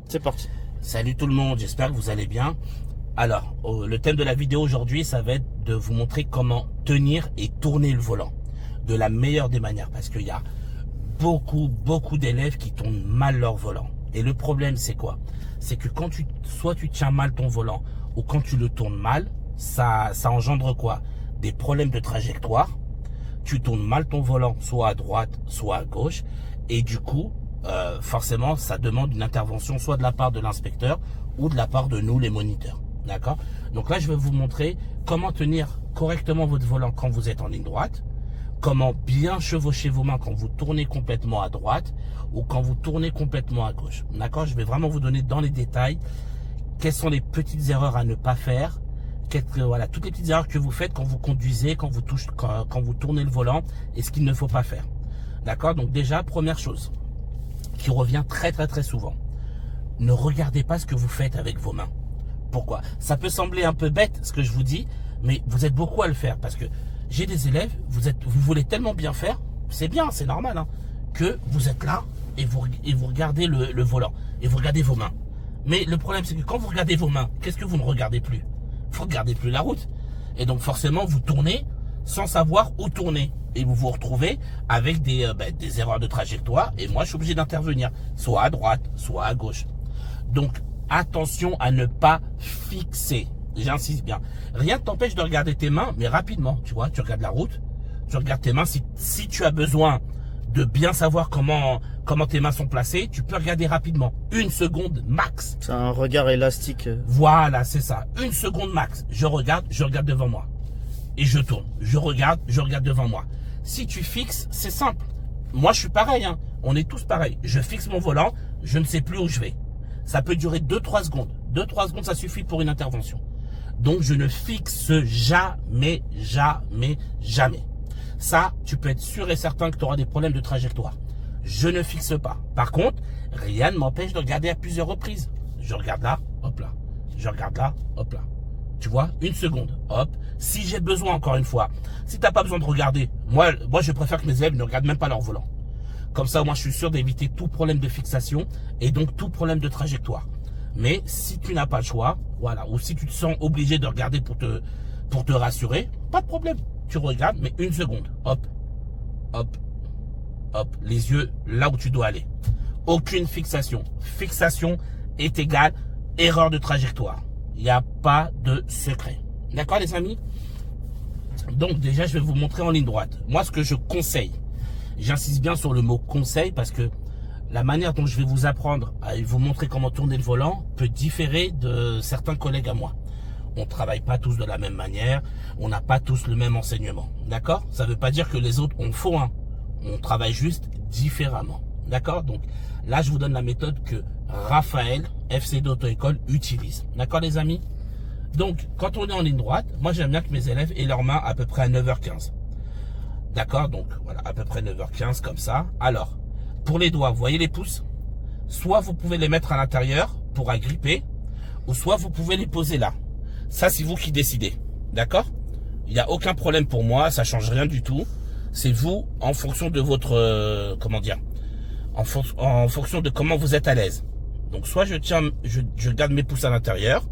C'est parti. Salut tout le monde, j'espère que vous allez bien. Alors, le thème de la vidéo aujourd'hui, ça va être de vous montrer comment tenir et tourner le volant de la meilleure des manières. Parce qu'il y a beaucoup d'élèves qui tournent mal leur volant. Et le problème, c'est quoi? C'est que quand soit tu tiens mal ton volant ou quand tu le tournes mal, ça engendre quoi? Des problèmes de trajectoire. Tu tournes mal ton volant, soit à droite, soit à gauche. Et du coup, forcément, ça demande une intervention soit de la part de l'inspecteur ou de la part de nous, les moniteurs. D'accord? Donc là, je vais vous montrer comment tenir correctement votre volant quand vous êtes en ligne droite, comment bien chevaucher vos mains quand vous tournez complètement à droite ou quand vous tournez complètement à gauche. D'accord? Je vais vraiment vous donner dans les détails quelles sont les petites erreurs à ne pas faire. Voilà, toutes les petites erreurs que vous faites quand vous conduisez, quand vous tournez le volant et ce qu'il ne faut pas faire. D'accord? Donc déjà, première chose qui revient très souvent. Ne regardez pas ce que vous faites avec vos mains. Pourquoi? Ça peut sembler un peu bête ce que je vous dis, mais vous êtes beaucoup à le faire parce que j'ai des élèves, vous voulez tellement bien faire, c'est bien, c'est normal, hein, que vous êtes là et vous regardez le volant et vous regardez vos mains. Mais le problème, c'est que quand vous regardez vos mains, qu'est-ce que vous ne regardez plus? Vous ne regardez plus la route. Et donc forcément, vous tournez sans savoir où tourner. Et vous vous retrouvez avec des erreurs de trajectoire. Et moi, je suis obligé d'intervenir, soit à droite, soit à gauche. Donc, attention à ne pas fixer. J'insiste bien. Rien ne t'empêche de regarder tes mains, mais rapidement. Tu vois, tu regardes la route, tu regardes tes mains. Si tu as besoin de bien savoir comment tes mains sont placées, tu peux regarder rapidement. 1 seconde max. C'est un regard élastique. Voilà, c'est ça. 1 seconde max. Je regarde devant moi. Et je tourne. Je regarde devant moi. Si tu fixes, c'est simple. Moi, je suis pareil, hein. On est tous pareils. Je fixe mon volant, je ne sais plus où je vais. Ça peut durer 2-3 secondes. 2-3 secondes, ça suffit pour une intervention. Donc, je ne fixe jamais. Ça, tu peux être sûr et certain que tu auras des problèmes de trajectoire. Je ne fixe pas. Par contre, rien ne m'empêche de regarder à plusieurs reprises. Je regarde là, hop là. Je regarde là, hop là. Tu vois, 1 seconde, hop. Si j'ai besoin, encore une fois, si tu n'as pas besoin de regarder, moi, je préfère que mes élèves ne regardent même pas leur volant. Comme ça, moi, je suis sûr d'éviter tout problème de fixation et donc tout problème de trajectoire. Mais si tu n'as pas le choix, voilà, ou si tu te sens obligé de regarder pour te rassurer, pas de problème. Tu regardes, mais 1 seconde, hop, hop, hop, les yeux là où tu dois aller. Aucune fixation. Fixation est égale erreur de trajectoire. Il n'y a pas de secret. D'accord, les amis? Donc, déjà, je vais vous montrer en ligne droite. Moi, ce que je conseille, j'insiste bien sur le mot conseil parce que la manière dont je vais vous apprendre à vous montrer comment tourner le volant peut différer de certains collègues à moi. On ne travaille pas tous de la même manière. On n'a pas tous le même enseignement. D'accord? Ça ne veut pas dire que les autres ont faux. Hein. On travaille juste différemment. D'accord? Donc, là, je vous donne la méthode que Raphaël, FCD Auto-École, utilise. D'accord, les amis? Donc, quand on est en ligne droite, moi, j'aime bien que mes élèves aient leurs mains à peu près à 9h15. D'accord? Donc, voilà, à peu près 9h15, comme ça. Alors, pour les doigts, vous voyez les pouces? Soit vous pouvez les mettre à l'intérieur pour agripper, ou soit vous pouvez les poser là. Ça, c'est vous qui décidez. D'accord? Il n'y a aucun problème pour moi, ça change rien du tout. C'est vous, en fonction de votre... comment dire? En fonction de comment vous êtes à l'aise. Donc, soit je garde mes pouces à l'intérieur,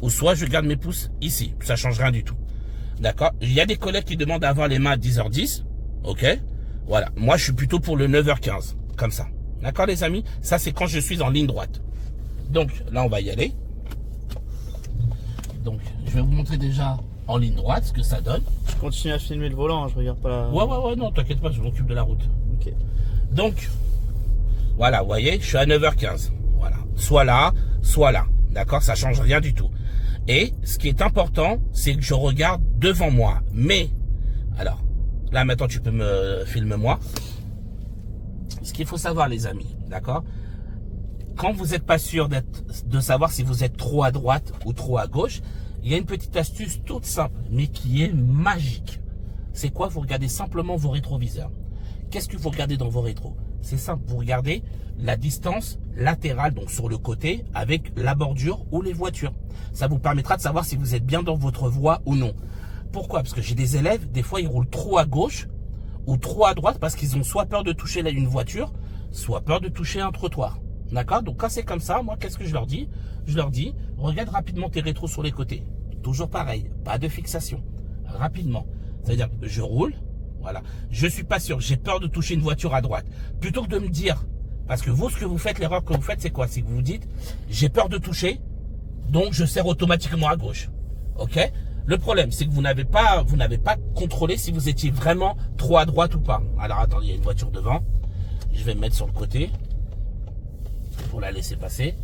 ou soit je garde mes pouces ici. Ça change rien du tout. D'accord? Il y a des collègues qui demandent d'avoir les mains à 10h10. Ok? Voilà. Moi, je suis plutôt pour le 9h15. Comme ça. D'accord, les amis? Ça, c'est quand je suis en ligne droite. Donc, là, on va y aller. Donc, je vais vous montrer déjà en ligne droite ce que ça donne. Je continue à filmer le volant, hein, je regarde pas la... Ouais, non, t'inquiète pas, je m'occupe de la route. Ok. Donc, voilà, vous voyez, je suis à 9h15. Voilà. Soit là. D'accord? Ça change rien du tout. Et ce qui est important, c'est que je regarde devant moi. Mais, alors, là maintenant tu peux me filmer moi. Ce qu'il faut savoir, les amis, d'accord? Quand vous n'êtes pas sûr de savoir si vous êtes trop à droite ou trop à gauche, il y a une petite astuce toute simple, mais qui est magique. C'est quoi? Vous regardez simplement vos rétroviseurs. Qu'est-ce que vous regardez dans vos rétros? C'est simple, vous regardez la distance latérale, donc sur le côté, avec la bordure ou les voitures. Ça vous permettra de savoir si vous êtes bien dans votre voie ou non. Pourquoi? Parce que j'ai des élèves, des fois ils roulent trop à gauche ou trop à droite parce qu'ils ont soit peur de toucher une voiture, soit peur de toucher un trottoir. D'accord? Donc quand c'est comme ça, moi, qu'est-ce que je leur dis? Je leur dis, regarde rapidement tes rétros sur les côtés. Toujours pareil, pas de fixation. Rapidement. C'est-à-dire, je roule, voilà. Je suis pas sûr, j'ai peur de toucher une voiture à droite. Plutôt que de me dire, parce que vous, ce que vous faites, l'erreur que vous faites, c'est quoi? C'est que vous vous dites, j'ai peur de toucher, donc je serre automatiquement à gauche. Ok? Le problème, c'est que vous n'avez pas contrôlé si vous étiez vraiment trop à droite ou pas. Alors attendez, il y a une voiture devant. Je vais me mettre sur le côté pour la laisser passer.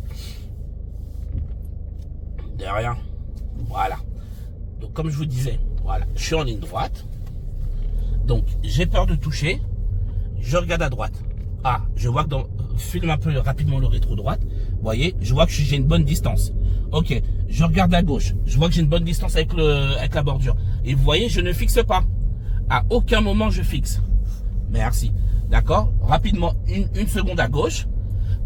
Derrière. Voilà. Donc comme je vous disais, voilà, je suis en ligne droite. Donc j'ai peur de toucher. Je regarde à droite. Ah, je vois que filme un peu rapidement le rétro droite. Vous voyez, je vois que j'ai une bonne distance. Ok, je regarde à gauche. Je vois que j'ai une bonne distance avec la bordure. Et vous voyez, je ne fixe pas. À aucun moment je fixe. Merci. D'accord? Rapidement, une seconde à gauche.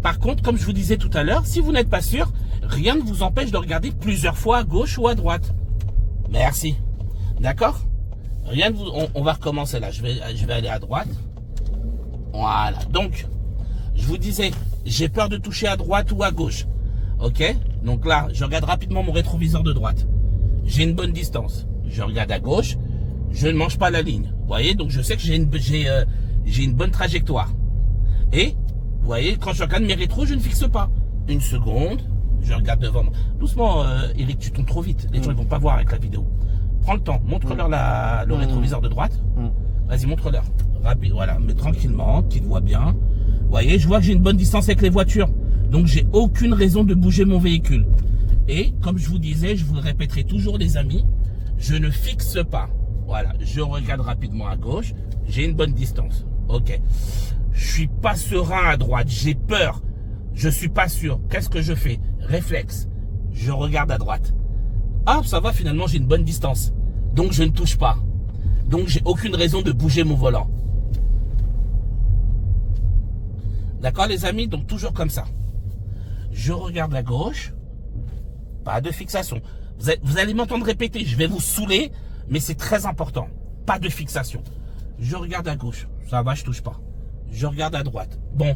Par contre, comme je vous disais tout à l'heure, si vous n'êtes pas sûr, rien ne vous empêche de regarder plusieurs fois à gauche ou à droite. Merci. D'accord? Rien ne vous... On va recommencer là. Je vais aller à droite. Voilà. Donc, je vous disais, j'ai peur de toucher à droite ou à gauche. Ok? Donc là, je regarde rapidement mon rétroviseur de droite. J'ai une bonne distance. Je regarde à gauche. Je ne mange pas la ligne. Vous voyez? Donc, je sais que j'ai une bonne trajectoire. Et, vous voyez, quand je regarde mes rétros, je ne fixe pas. Une seconde. Je regarde devant moi. Doucement, Eric, tu tournes trop vite. Les gens ne vont pas voir avec la vidéo. Prends le temps. Montre-leur le rétroviseur de droite. Vas-y, montre-leur. Rapide, voilà. Mais tranquillement, qu'ils voient bien. Vous voyez, je vois que j'ai une bonne distance avec les voitures. Donc, j'ai aucune raison de bouger mon véhicule. Et, comme je vous disais, je vous le répéterai toujours, les amis, je ne fixe pas. Voilà. Je regarde rapidement à gauche. J'ai une bonne distance. Ok. Je suis pas serein à droite. J'ai peur. Je suis pas sûr. Qu'est-ce que je fais? Réflexe. Je regarde à droite. Ah, ça va, finalement, j'ai une bonne distance. Donc, je ne touche pas. Donc, j'ai aucune raison de bouger mon volant. D'accord, les amis? Donc, toujours comme ça. Je regarde à gauche. Pas de fixation. Vous allez m'entendre répéter. Je vais vous saouler, mais c'est très important. Pas de fixation. Je regarde à gauche. Ça va, je touche pas. Je regarde à droite. Bon.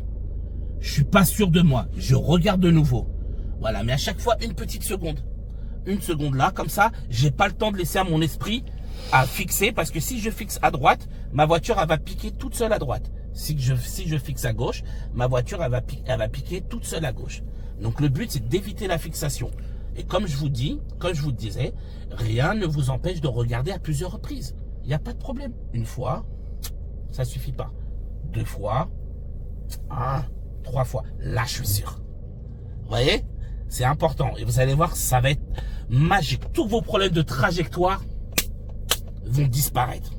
Je suis pas sûr de moi. Je regarde de nouveau. Voilà, mais à chaque fois, une petite seconde. Une seconde là, comme ça, j'ai pas le temps de laisser à mon esprit à fixer, parce que si je fixe à droite, ma voiture, elle va piquer toute seule à droite. Si je fixe à gauche, ma voiture, elle va piquer toute seule à gauche. Donc, le but, c'est d'éviter la fixation. Et comme je vous disais, rien ne vous empêche de regarder à plusieurs reprises. Il n'y a pas de problème. Une fois, ça suffit pas. 2 fois, 3 fois. Là, je suis sûr. Vous voyez? C'est important. Et vous allez voir, ça va être magique. Tous vos problèmes de trajectoire vont disparaître.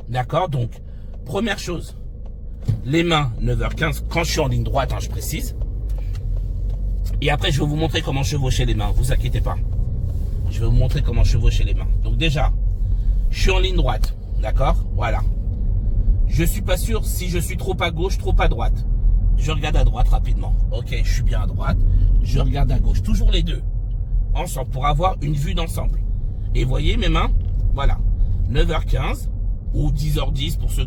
D'accord? Donc, première chose, les mains, 9h15, quand je suis en ligne droite, je précise. Et après, je vais vous montrer comment chevaucher les mains. Vous inquiétez pas. Je vais vous montrer comment chevaucher les mains. Donc déjà, je suis en ligne droite. D'accord? Voilà. Je suis pas sûr si je suis trop à gauche, trop à droite. Je regarde à droite rapidement. Ok, je suis bien à droite. Je regarde à gauche. Toujours les deux. Ensemble, pour avoir une vue d'ensemble. Et voyez mes mains? Voilà. 9h15 ou 10h10 pour ceux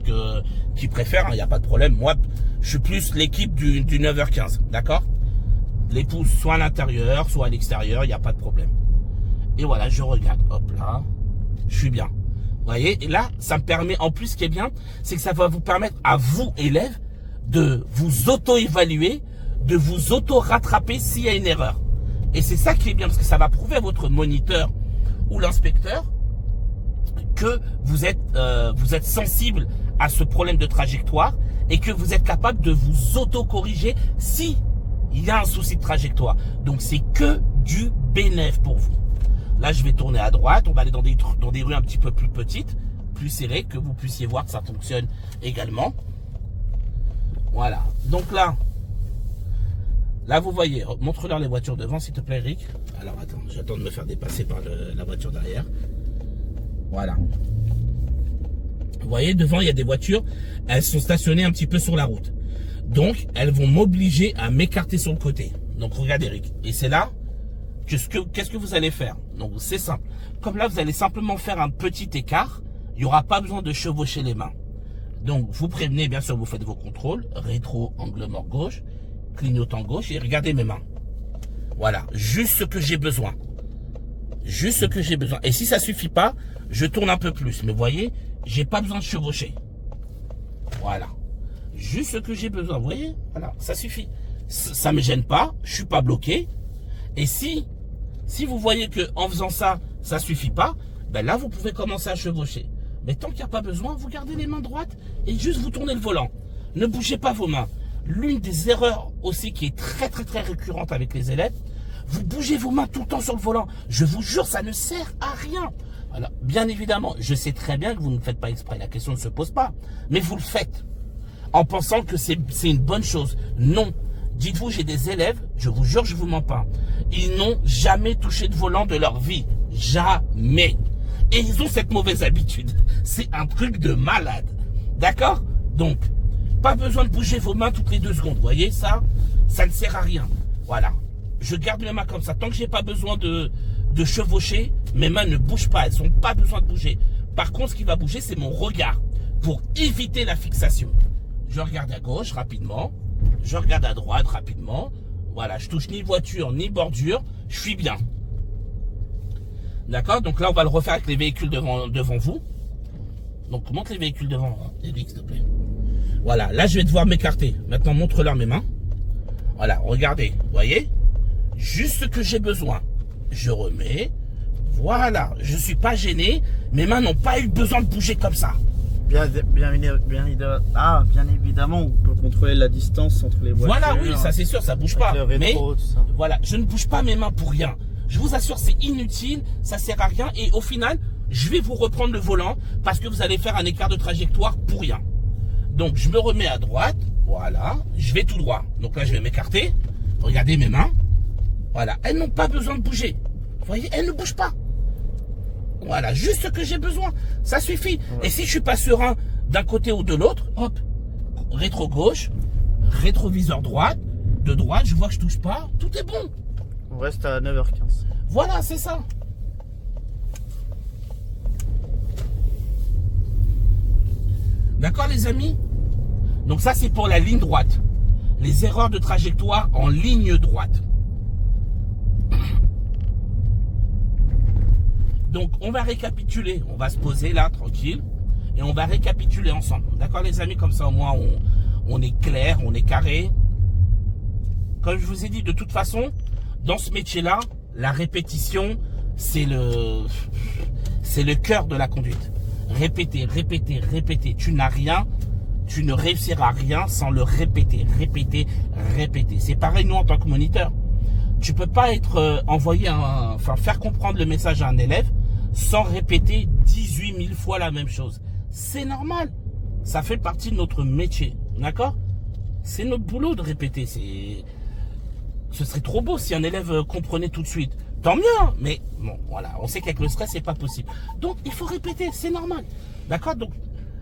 qui préfèrent. Il n'y a pas de problème. Moi, je suis plus l'équipe du 9h15. D'accord? Les pouces soit à l'intérieur, soit à l'extérieur. Il n'y a pas de problème. Et voilà, je regarde. Hop là. Je suis bien. Vous voyez? Et là, ça me permet, en plus, ce qui est bien, c'est que ça va vous permettre à vous, élèves, de vous auto-évaluer, de vous auto-rattraper s'il y a une erreur. Et c'est ça qui est bien, parce que ça va prouver à votre moniteur ou l'inspecteur que vous êtes sensible à ce problème de trajectoire et que vous êtes capable de vous auto-corriger si il y a un souci de trajectoire. Donc, c'est que du bénéfice pour vous. Là, je vais tourner à droite. On va aller dans des rues un petit peu plus petites, plus serrées, que vous puissiez voir que ça fonctionne également. Voilà. Donc là, vous voyez. Montre-leur les voitures devant, s'il te plaît, Eric. Alors, attends. J'attends de me faire dépasser par la voiture derrière. Voilà. Vous voyez, devant, il y a des voitures. Elles sont stationnées un petit peu sur la route. Donc, elles vont m'obliger à m'écarter sur le côté. Donc, regarde, Eric. Et c'est là, qu'est-ce que vous allez faire? Donc, c'est simple. Comme là, vous allez simplement faire un petit écart. Il n'y aura pas besoin de chevaucher les mains. Donc, vous prévenez, bien sûr, vous faites vos contrôles. Rétro, angle mort gauche. clignotant gauche et regardez mes mains. Voilà, juste ce que j'ai besoin. Juste ce que j'ai besoin. Et si ça suffit pas, je tourne un peu plus. Mais vous voyez, j'ai pas besoin de chevaucher. Voilà. Juste ce que j'ai besoin. Vous voyez, voilà, ça suffit. Ça me gêne pas, je suis pas bloqué. Et si vous voyez que en faisant ça, ça suffit pas, ben là, vous pouvez commencer à chevaucher. Mais tant qu'il n'y a pas besoin, vous gardez les mains droites et juste vous tournez le volant. Ne bougez pas vos mains. L'une des erreurs aussi qui est très récurrente avec les élèves, vous bougez vos mains tout le temps sur le volant. Je vous jure, ça ne sert à rien. Alors, bien évidemment, je sais très bien que vous ne faites pas exprès. La question ne se pose pas. Mais vous le faites en pensant que c'est une bonne chose. Non. Dites-vous, j'ai des élèves, je vous jure, je vous mens pas. Ils n'ont jamais touché de volant de leur vie. Jamais. Et ils ont cette mauvaise habitude. C'est un truc de malade. D'accord? Donc, pas besoin de bouger vos mains toutes les 2 secondes. Vous voyez, ça ne sert à rien. Voilà. Je garde mes mains comme ça. Tant que j'ai pas besoin de chevaucher, mes mains ne bougent pas. Elles n'ont pas besoin de bouger. Par contre, ce qui va bouger, c'est mon regard. Pour éviter la fixation. Je regarde à gauche rapidement. Je regarde à droite rapidement. Voilà, je touche ni voiture, ni bordure. Je suis bien. D'accord? Donc là, on va le refaire avec les véhicules devant vous. Donc, montre les véhicules devant, Eric, s'il te plaît. Voilà, là, je vais devoir m'écarter. Maintenant, montre-leur mes mains. Voilà, regardez, vous voyez? Juste ce que j'ai besoin. Je remets. Voilà, je ne suis pas gêné. Mes mains n'ont pas eu besoin de bouger comme ça. Bien évidemment, on peut contrôler la distance entre les voitures. Voilà, oui, ça c'est sûr, ça bouge pas. Rétro, mais tout ça. voilà, je ne bouge pas mes mains pour rien. Je vous assure, c'est inutile, ça sert à rien. Et au final, je vais vous reprendre le volant parce que vous allez faire un écart de trajectoire pour rien. Donc, je me remets à droite. Voilà, je vais tout droit. Donc là, je vais m'écarter. Regardez mes mains. Voilà, elles n'ont pas besoin de bouger. Vous voyez, elles ne bougent pas. Voilà, juste ce que j'ai besoin. Ça suffit. Ouais. Et si je suis pas serein d'un côté ou de l'autre, hop, rétro gauche, rétroviseur droite, de droite, je vois que je touche pas, tout est bon. On reste à 9h15. Voilà, c'est ça. D'accord, les amis? Donc ça, c'est pour la ligne droite. Les erreurs de trajectoire en ligne droite. Donc, on va récapituler. On va se poser là, tranquille. Et on va récapituler ensemble. D'accord, les amis? Comme ça, au moins, on est clair, on est carré. Comme je vous ai dit, de toute façon, dans ce métier-là, la répétition, c'est le cœur de la conduite. Répéter, répéter, répéter. Tu n'as rien, tu ne réussiras rien sans le répéter, répéter, répéter. C'est pareil, nous, en tant que moniteur. Tu peux pas être faire comprendre le message à un élève sans répéter 18 000 fois la même chose. C'est normal. Ça fait partie de notre métier. D'accord? C'est notre boulot de répéter. Ce serait trop beau si un élève comprenait tout de suite. Tant mieux, hein. Mais bon, voilà. On sait qu'avec le stress, c'est pas possible. Donc, il faut répéter. C'est normal. D'accord? Donc,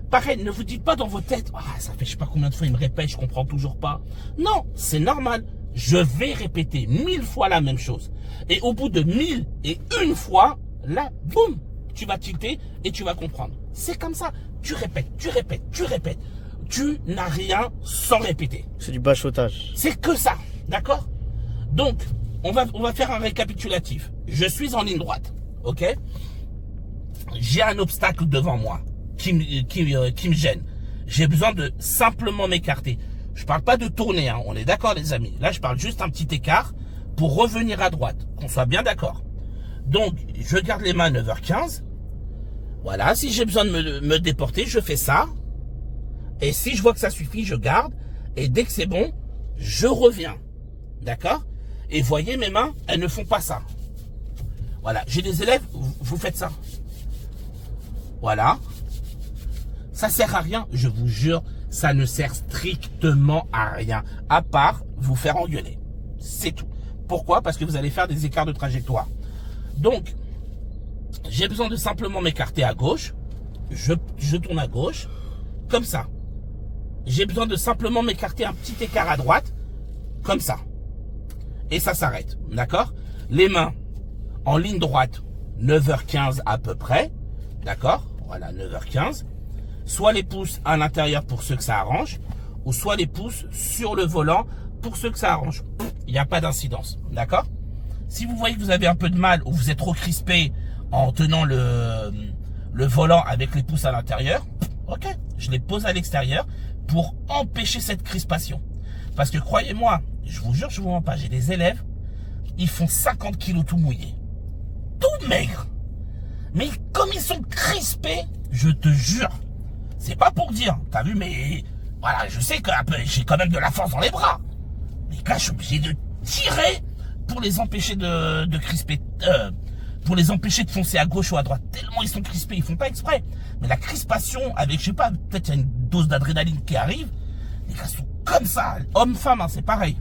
pareil, ne vous dites pas dans vos têtes, ça fait je sais pas combien de fois il me répète, je comprends toujours pas. Non, c'est normal. Je vais répéter 1000 fois la même chose. Et au bout de 1001 fois, là, boum, tu vas tilter et tu vas comprendre. C'est comme ça. Tu répètes, tu répètes, tu répètes. Tu n'as rien sans répéter. C'est du bachotage. C'est que ça. D'accord? Donc, on va faire un récapitulatif. Je suis en ligne droite. Ok? J'ai un obstacle devant moi qui me gêne. J'ai besoin de simplement m'écarter. Je parle pas de tourner, hein. On est d'accord, les amis. Là, je parle juste un petit écart pour revenir à droite. Qu'on soit bien d'accord. Donc, je garde les mains à 9h15. Voilà. Si j'ai besoin de me déporter, je fais ça. Et si je vois que ça suffit, je garde. Et dès que c'est bon, je reviens. D'accord? Et voyez, mes mains, elles ne font pas ça. Voilà. J'ai des élèves, vous faites ça. Voilà. Ça sert à rien, je vous jure. Ça ne sert strictement à rien, à part vous faire engueuler. C'est tout. Pourquoi? Parce que vous allez faire des écarts de trajectoire. Donc, j'ai besoin de simplement m'écarter à gauche. Je tourne à gauche, comme ça. J'ai besoin de simplement m'écarter un petit écart à droite, comme ça. Et ça s'arrête, d'accord? Les mains en ligne droite, 9h15 à peu près, d'accord? Voilà, 9h15. Soit les pouces à l'intérieur pour ceux que ça arrange, ou soit les pouces sur le volant pour ceux que ça arrange, il n'y a pas d'incidence, d'accord? Si vous voyez que vous avez un peu de mal ou vous êtes trop crispé en tenant le volant avec les pouces à l'intérieur, ok, je les pose à l'extérieur pour empêcher cette crispation. Parce que croyez-moi, je vous jure, je vous mens pas, j'ai des élèves, ils font 50 kilos tout mouillés, tout maigres. Mais comme ils sont crispés, je te jure, c'est pas pour dire, t'as vu, mais voilà, je sais que j'ai quand même de la force dans les bras. Mais là, je suis obligé de tirer pour les empêcher de crisper, pour les empêcher de foncer à gauche ou à droite. Tellement ils sont crispés, ils font pas exprès. Mais la crispation avec, je sais pas, peut-être il y a une dose d'adrénaline qui arrive. Les gars sont comme ça, homme-femme, hein, c'est pareil.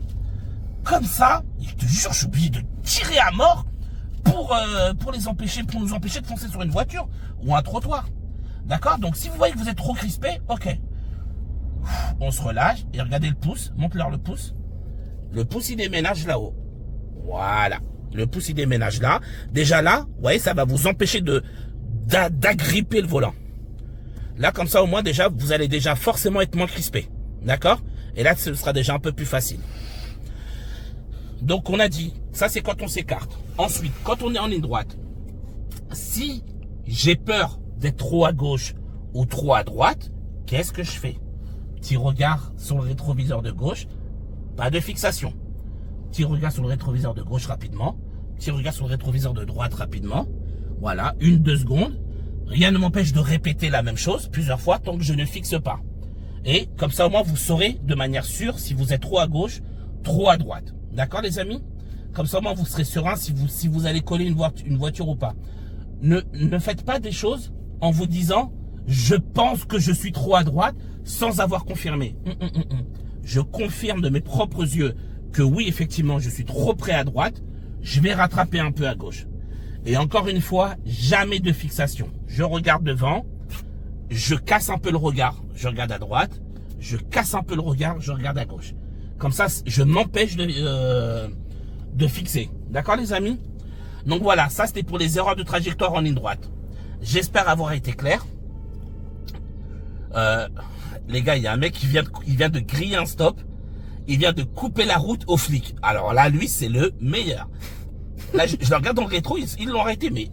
Comme ça, et je te jure, je suis obligé de tirer à mort pour les empêcher, pour nous empêcher de foncer sur une voiture ou un trottoir. D'accord? Donc si vous voyez que vous êtes trop crispé, ok. On se relâche et regardez le pouce, montre-leur le pouce. Le pouce il déménage là-haut. Voilà. Le pouce il déménage là. Déjà là, vous voyez, ça va vous empêcher d'agripper le volant. Là, comme ça, au moins, déjà, vous allez déjà forcément être moins crispé. D'accord? Et là, ce sera déjà un peu plus facile. Donc, on a dit, ça, c'est quand on s'écarte. Ensuite, quand on est en ligne droite, si j'ai peur d'être trop à gauche ou trop à droite, qu'est-ce que je fais? Petit regard sur le rétroviseur de gauche, pas de fixation. Petit regard sur le rétroviseur de gauche rapidement, petit regard sur le rétroviseur de droite rapidement. Voilà, 1-2 secondes. Rien ne m'empêche de répéter la même chose plusieurs fois tant que je ne fixe pas. Et comme ça, au moins, vous saurez de manière sûre si vous êtes trop à gauche, trop à droite. D'accord, les amis? Comme ça, au moins, vous serez serein si vous allez coller une voiture ou pas. Ne faites pas des choses en vous disant « je pense que je suis trop à droite » sans avoir confirmé. Je confirme de mes propres yeux que oui, effectivement, je suis trop près à droite. Je vais rattraper un peu à gauche. Et encore une fois, jamais de fixation. Je regarde devant, je casse un peu le regard, je regarde à droite, je casse un peu le regard, je regarde à gauche. Comme ça, je m'empêche de fixer. D'accord, les amis? Donc voilà, ça c'était pour les erreurs de trajectoire en ligne droite. J'espère avoir été clair. Les gars, il y a un mec qui vient de griller un stop. Il vient de couper la route aux flics. Alors là, lui, c'est le meilleur. Là, je le regarde dans le rétro, ils l'ont arrêté, mais...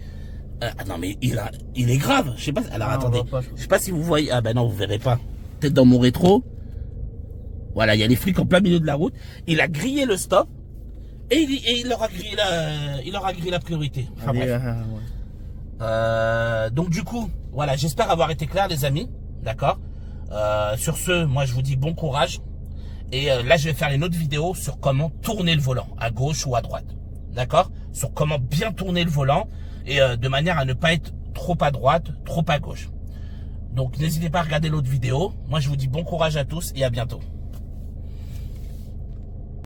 non, mais il est grave. Je sais pas... Alors, attendez. Je sais pas si vous voyez... Ah ben non, vous verrez pas. Peut-être dans mon rétro. Voilà, il y a les flics en plein milieu de la route. Il a grillé le stop. Et il leur a grillé la priorité. Enfin, bref. Donc, du coup, voilà, j'espère avoir été clair, les amis. D'accord. Sur ce, moi, je vous dis bon courage. Et là, je vais faire une autre vidéo sur comment tourner le volant, à gauche ou à droite. D'accord? Sur comment bien tourner le volant et de manière à ne pas être trop à droite, trop à gauche. Donc, n'hésitez pas à regarder l'autre vidéo. Moi, je vous dis bon courage à tous et à bientôt.